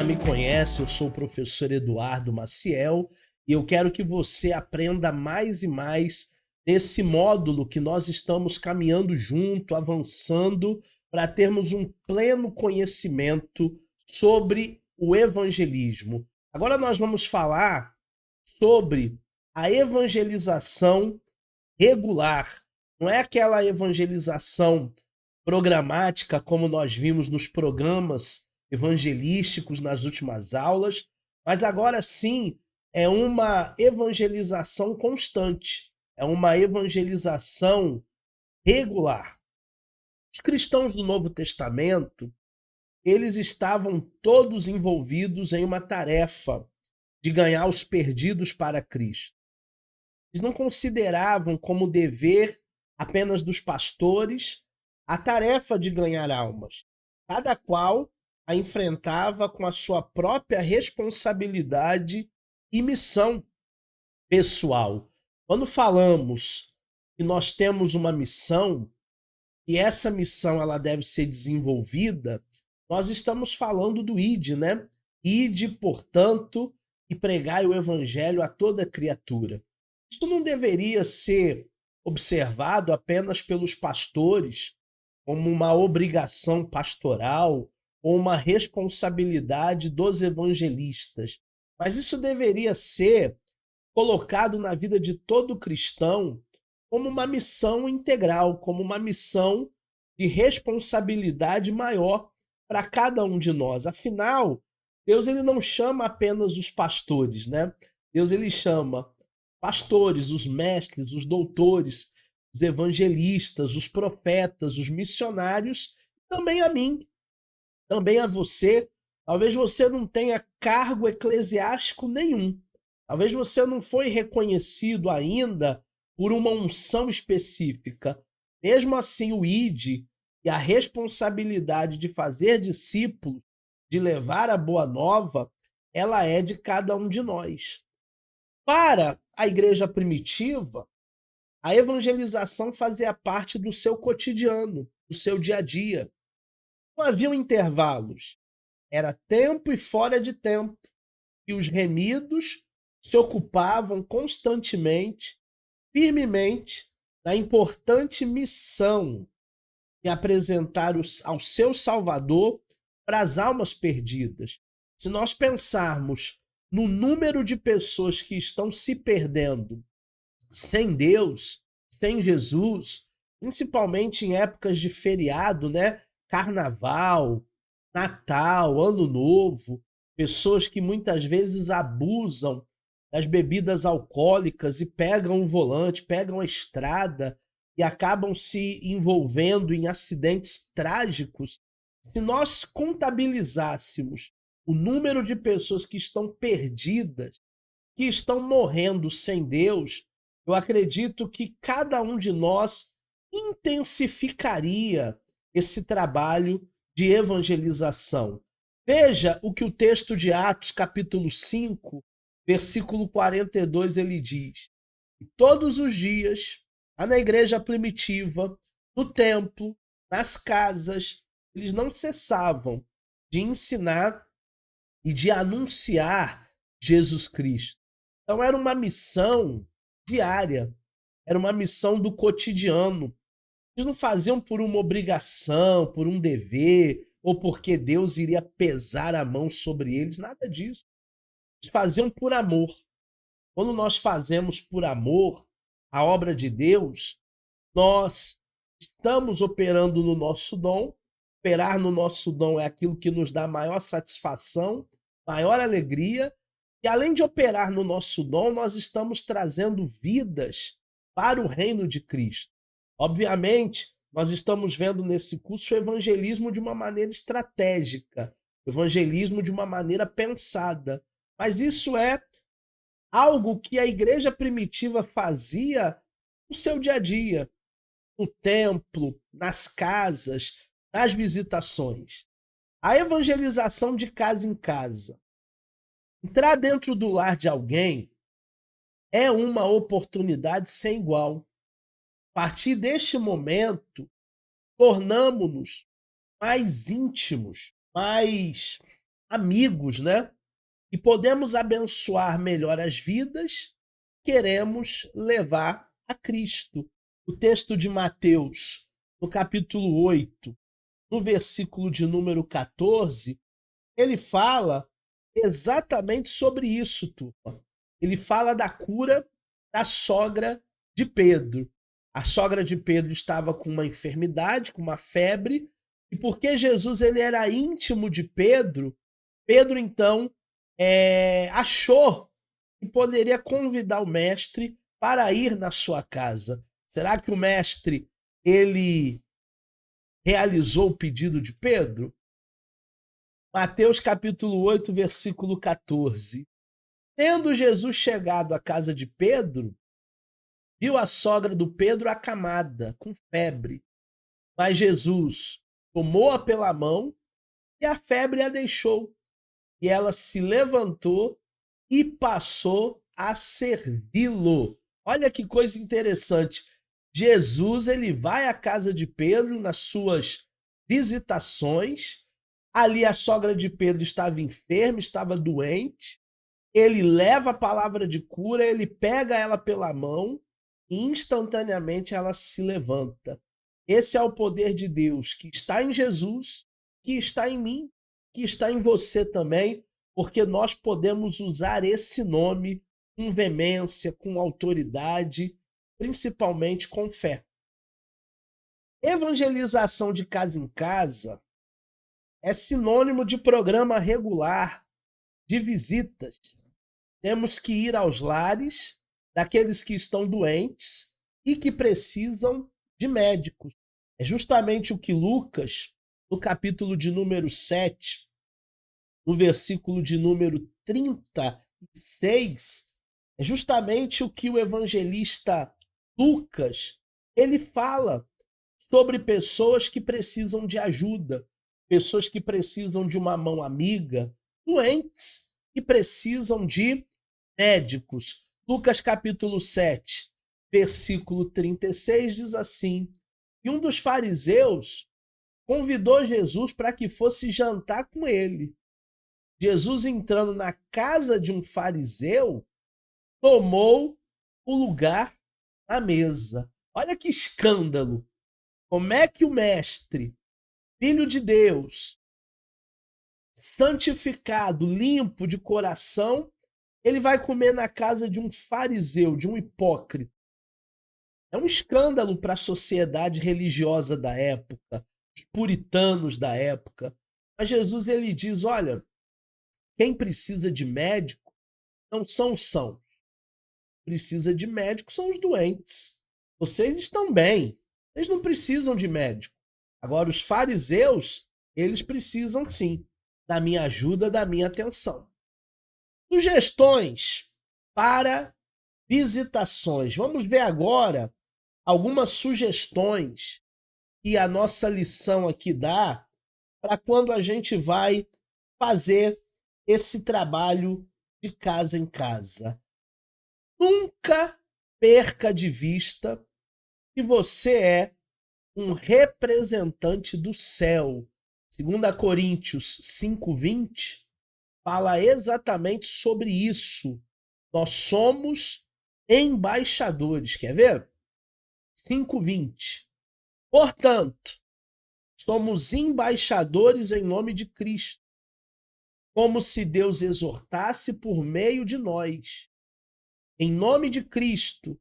já me conhece, eu sou o professor Eduardo Maciel e eu quero que você aprenda mais e mais nesse módulo que nós estamos caminhando junto, avançando, para termos um pleno conhecimento sobre o evangelismo. Agora nós vamos falar sobre a evangelização regular. Não é aquela evangelização programática como nós vimos nos programas evangelísticos nas últimas aulas, mas agora sim é uma evangelização constante, é uma evangelização regular. Os cristãos do Novo Testamento, eles estavam todos envolvidos em uma tarefa de ganhar os perdidos para Cristo. Eles não consideravam como dever apenas dos pastores a tarefa de ganhar almas. Cada qual a enfrentava com a sua própria responsabilidade e missão pessoal. Quando falamos que nós temos uma missão e essa missão ela deve ser desenvolvida, nós estamos falando do ID, né? Ide, portanto, e pregai o evangelho a toda criatura. Isso não deveria ser observado apenas pelos pastores como uma obrigação pastoral ou uma responsabilidade dos evangelistas, mas isso deveria ser colocado na vida de todo cristão como uma missão integral, como uma missão de responsabilidade maior para cada um de nós. Afinal, Deus ele não chama apenas os pastores, né? Deus ele chama pastores, os mestres, os doutores, os evangelistas, os profetas, os missionários, também a mim, também a você. Talvez você não tenha cargo eclesiástico nenhum. Talvez você não foi reconhecido ainda por uma unção específica. Mesmo assim, o ID e a responsabilidade de fazer discípulos, de levar a boa nova, ela é de cada um de nós. Para a igreja primitiva, a evangelização fazia parte do seu cotidiano, do seu dia a dia. Não haviam intervalos. Era tempo e fora de tempo. E os remidos se ocupavam constantemente, firmemente, da importante missão de apresentar ao seu Salvador para as almas perdidas. Se nós pensarmos no número de pessoas que estão se perdendo sem Deus, sem Jesus, principalmente em épocas de feriado, né? Carnaval, Natal, Ano Novo, pessoas que muitas vezes abusam das bebidas alcoólicas e pegam o volante, pegam a estrada e acabam se envolvendo em acidentes trágicos. Se nós contabilizássemos o número de pessoas que estão perdidas, que estão morrendo sem Deus, eu acredito que cada um de nós intensificaria esse trabalho de evangelização. Veja o que o texto de Atos, capítulo 5, versículo 42, ele diz: e todos os dias, lá na igreja primitiva, no templo, nas casas, eles não cessavam de ensinar e de anunciar Jesus Cristo. Então era uma missão diária, era uma missão do cotidiano. Eles não faziam por uma obrigação, por um dever, ou porque Deus iria pesar a mão sobre eles, nada disso. Eles faziam por amor. Quando nós fazemos por amor a obra de Deus, nós estamos operando no nosso dom. Operar no nosso dom é aquilo que nos dá maior satisfação, maior alegria. E além de operar no nosso dom, nós estamos trazendo vidas para o reino de Cristo. Obviamente, nós estamos vendo nesse curso o evangelismo de uma maneira estratégica, o evangelismo de uma maneira pensada. Mas isso é algo que a igreja primitiva fazia no seu dia a dia, no templo, nas casas, nas visitações. A evangelização de casa em casa. Entrar dentro do lar de alguém é uma oportunidade sem igual. A partir deste momento, tornamo-nos mais íntimos, mais amigos, né? E podemos abençoar melhor as vidas, queremos levar a Cristo. O texto de Mateus, no capítulo 8, no versículo de número 14, ele fala exatamente sobre isso, turma. Ele fala da cura da sogra de Pedro. A sogra de Pedro estava com uma enfermidade, com uma febre, e porque Jesus ele era íntimo de Pedro, Pedro então achou que poderia convidar o mestre para ir na sua casa. Será que o mestre ele realizou o pedido de Pedro? Mateus capítulo 8, versículo 14. Tendo Jesus chegado à casa de Pedro, viu a sogra do Pedro acamada, com febre. Mas Jesus tomou-a pela mão e a febre a deixou. E ela se levantou e passou a servi-lo. Olha que coisa interessante. Jesus ele vai à casa de Pedro nas suas visitações. Ali a sogra de Pedro estava enferma, estava doente. Ele leva a palavra de cura, ele pega ela pela mão e instantaneamente ela se levanta. Esse é o poder de Deus que está em Jesus, que está em mim, que está em você também, porque nós podemos usar esse nome com veemência, com autoridade, principalmente com fé. Evangelização de casa em casa é sinônimo de programa regular de visitas. Temos que ir aos lares daqueles que estão doentes e que precisam de médicos. É justamente o que Lucas, no capítulo de número 7, no versículo de número 36, é justamente o que o evangelista Lucas, ele fala sobre pessoas que precisam de ajuda, pessoas que precisam de uma mão amiga, doentes que precisam de médicos. Lucas capítulo 7, versículo 36 diz assim: E um dos fariseus convidou Jesus para que fosse jantar com ele. Jesus, entrando na casa de um fariseu, tomou o lugar à mesa. Olha que escândalo! Como é que o mestre, filho de Deus, santificado, limpo de coração, ele vai comer na casa de um fariseu, de um hipócrita? É um escândalo para a sociedade religiosa da época, os puritanos da época. Mas Jesus ele diz: olha, quem precisa de médico não são os sãos. Precisa de médico são os doentes. Vocês estão bem, vocês não precisam de médico. Agora, os fariseus, eles precisam sim da minha ajuda, da minha atenção. Sugestões para visitações. Vamos ver agora algumas sugestões que a nossa lição aqui dá para quando a gente vai fazer esse trabalho de casa em casa. Nunca perca de vista que você é um representante do céu. 2 Coríntios 5:20 fala exatamente sobre isso. Nós somos embaixadores. Quer ver? 5:20. Portanto, somos embaixadores em nome de Cristo, como se Deus exortasse por meio de nós. Em nome de Cristo,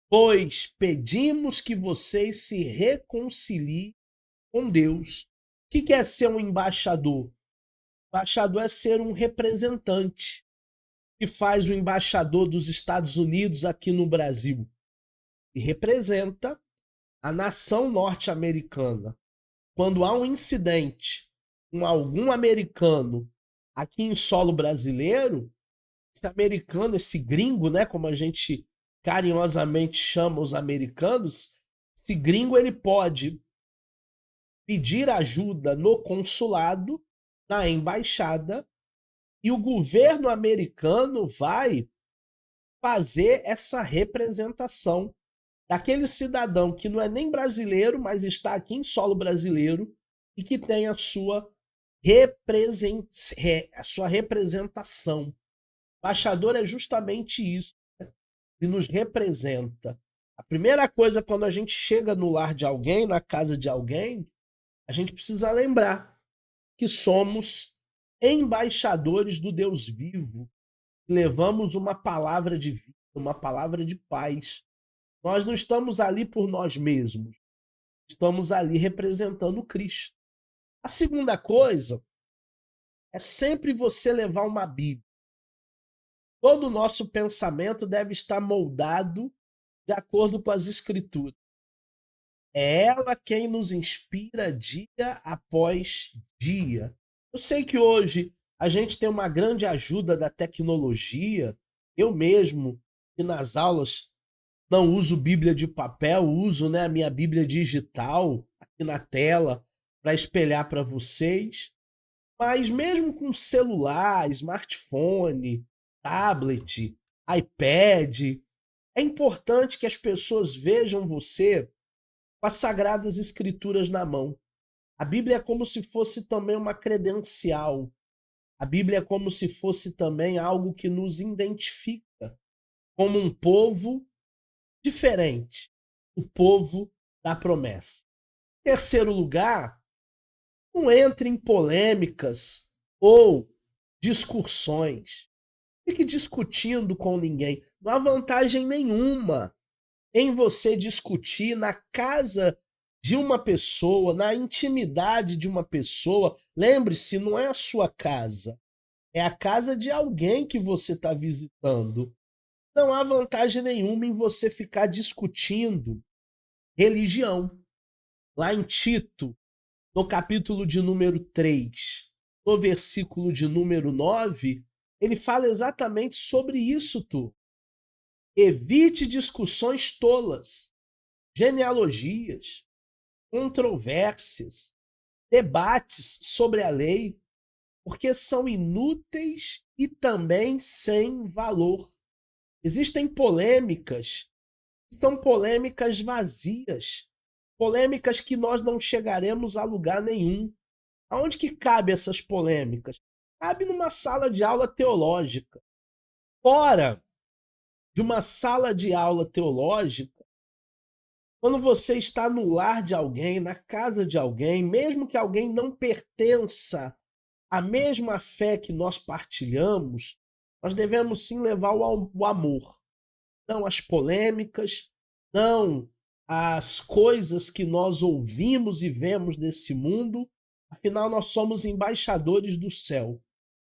pois pedimos que vocês se reconciliem com Deus. O que é ser um embaixador? Embaixador é ser um representante. Que faz o embaixador dos Estados Unidos aqui no Brasil? E representa a nação norte-americana. Quando há um incidente com algum americano aqui em solo brasileiro, esse americano, esse gringo, né, como a gente carinhosamente chama os americanos, esse gringo ele pode pedir ajuda no consulado, na embaixada, e o governo americano vai fazer essa representação daquele cidadão que não é nem brasileiro, mas está aqui em solo brasileiro e que tem a sua a sua representação. Embaixador é justamente isso, né? Que nos representa. A primeira coisa, quando a gente chega no lar de alguém, na casa de alguém, a gente precisa lembrar que somos embaixadores do Deus vivo, levamos uma palavra de vida, uma palavra de paz. Nós não estamos ali por nós mesmos, estamos ali representando Cristo. A segunda coisa é sempre você levar uma Bíblia. Todo o nosso pensamento deve estar moldado de acordo com as Escrituras. É ela quem nos inspira dia após dia. Eu sei que hoje a gente tem uma grande ajuda da tecnologia. Eu mesmo, que nas aulas não uso Bíblia de papel, uso, né, a minha Bíblia digital aqui na tela para espelhar para vocês. Mas mesmo com celular, smartphone, tablet, iPad, é importante que as pessoas vejam você com as Sagradas Escrituras na mão. A Bíblia é como se fosse também uma credencial. A Bíblia é como se fosse também algo que nos identifica como um povo diferente, o povo da promessa. Em terceiro lugar, não entre em polêmicas ou discussões. Fique discutindo com ninguém. Não há vantagem nenhuma em você discutir na casa de uma pessoa, na intimidade de uma pessoa. Lembre-se, não é a sua casa, é a casa de alguém que você está visitando. Não há vantagem nenhuma em você ficar discutindo religião. Lá em Tito, no capítulo de número 3, no versículo de número 9, ele fala exatamente sobre isso, tu. Evite discussões tolas, genealogias, controvérsias, debates sobre a lei, porque são inúteis e também sem valor. Existem polêmicas, são polêmicas vazias, polêmicas que nós não chegaremos a lugar nenhum. Aonde que cabe essas polêmicas? Cabe numa sala de aula teológica. Fora de uma sala de aula teológica, quando você está no lar de alguém, na casa de alguém, mesmo que alguém não pertença à mesma fé que nós partilhamos, nós devemos sim levar o amor, não as polêmicas, não as coisas que nós ouvimos e vemos desse mundo. Afinal, nós somos embaixadores do céu.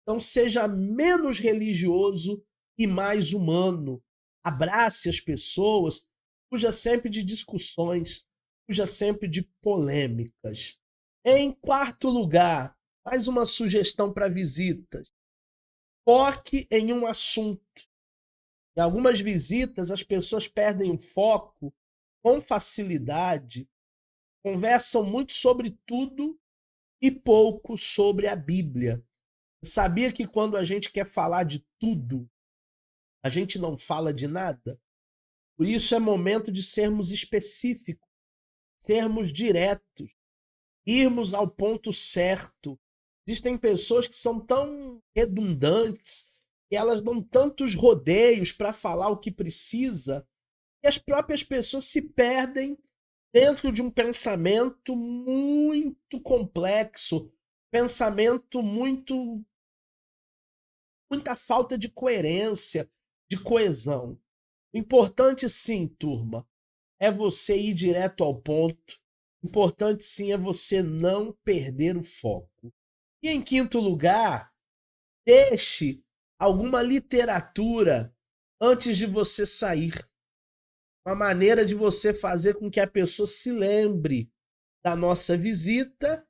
Então, seja menos religioso e mais humano. Abrace as pessoas, fuja sempre de discussões, fuja sempre de polêmicas. Em quarto lugar, mais uma sugestão para visitas. Foque em um assunto. Em algumas visitas, as pessoas perdem o foco com facilidade, conversam muito sobre tudo e pouco sobre a Bíblia. Sabia que quando a gente quer falar de tudo, a gente não fala de nada? Por isso é momento de sermos específicos, sermos diretos, irmos ao ponto certo. Existem pessoas que são tão redundantes, que elas dão tantos rodeios para falar o que precisa, e as próprias pessoas se perdem dentro de um pensamento muito complexo, pensamento muita falta de coerência, de coesão. O importante sim, turma, é você ir direto ao ponto. O importante sim é você não perder o foco. E em quinto lugar, deixe alguma literatura antes de você sair. Uma maneira de você fazer com que a pessoa se lembre da nossa visita,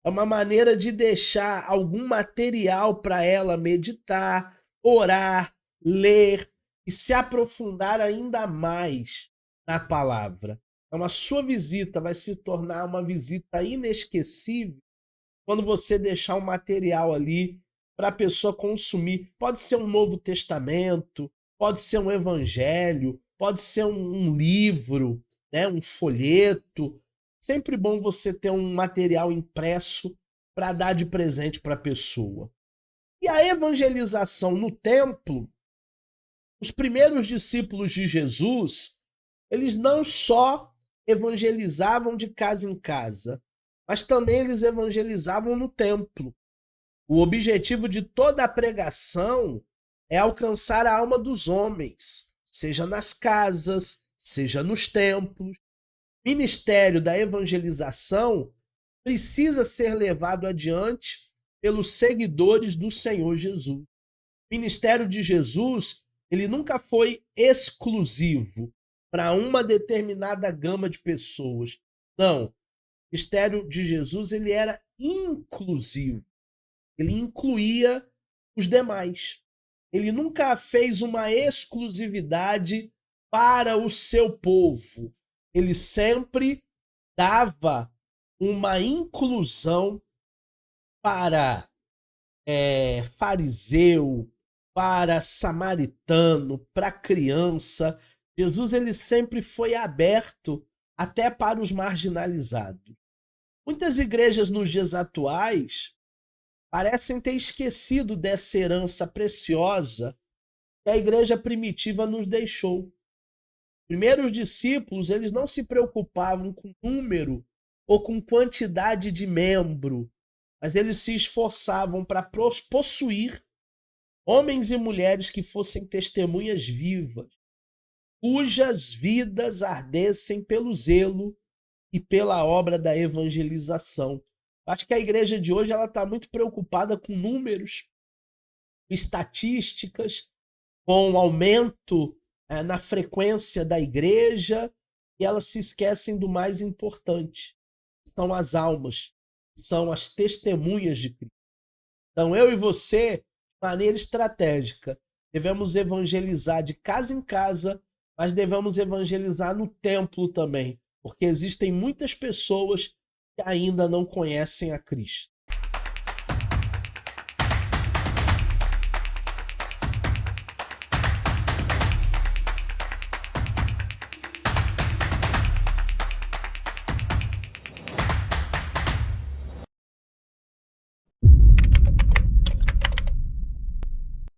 é uma maneira de deixar algum material para ela meditar, orar, ler e se aprofundar ainda mais na palavra. Então, a sua visita vai se tornar uma visita inesquecível quando você deixar um material ali para a pessoa consumir. Pode ser um Novo Testamento, pode ser um evangelho, pode ser um livro, né, um folheto. Sempre bom você ter um material impresso para dar de presente para a pessoa. E a evangelização no templo, os primeiros discípulos de Jesus, eles não só evangelizavam de casa em casa, mas também eles evangelizavam no templo. O objetivo de toda a pregação é alcançar a alma dos homens, seja nas casas, seja nos templos. O ministério da evangelização precisa ser levado adiante pelos seguidores do Senhor Jesus. O ministério de Jesus, ele nunca foi exclusivo para uma determinada gama de pessoas. Não. O ministério de Jesus, ele era inclusivo. Ele incluía os demais. Ele nunca fez uma exclusividade para o seu povo. Ele sempre dava uma inclusão para fariseu, para samaritano, para criança. Jesus ele sempre foi aberto até para os marginalizados. Muitas igrejas nos dias atuais parecem ter esquecido dessa herança preciosa que a igreja primitiva nos deixou. Primeiros discípulos, eles não se preocupavam com número ou com quantidade de membro, mas eles se esforçavam para possuir homens e mulheres que fossem testemunhas vivas, cujas vidas ardessem pelo zelo e pela obra da evangelização. Acho que a igreja de hoje está muito preocupada com números, estatísticas, com aumento na frequência da igreja, e elas se esquecem do mais importante, que são as almas, que são as testemunhas de Cristo. Então eu e você, de maneira estratégica, devemos evangelizar de casa em casa, mas devemos evangelizar no templo também, porque existem muitas pessoas que ainda não conhecem a Cristo.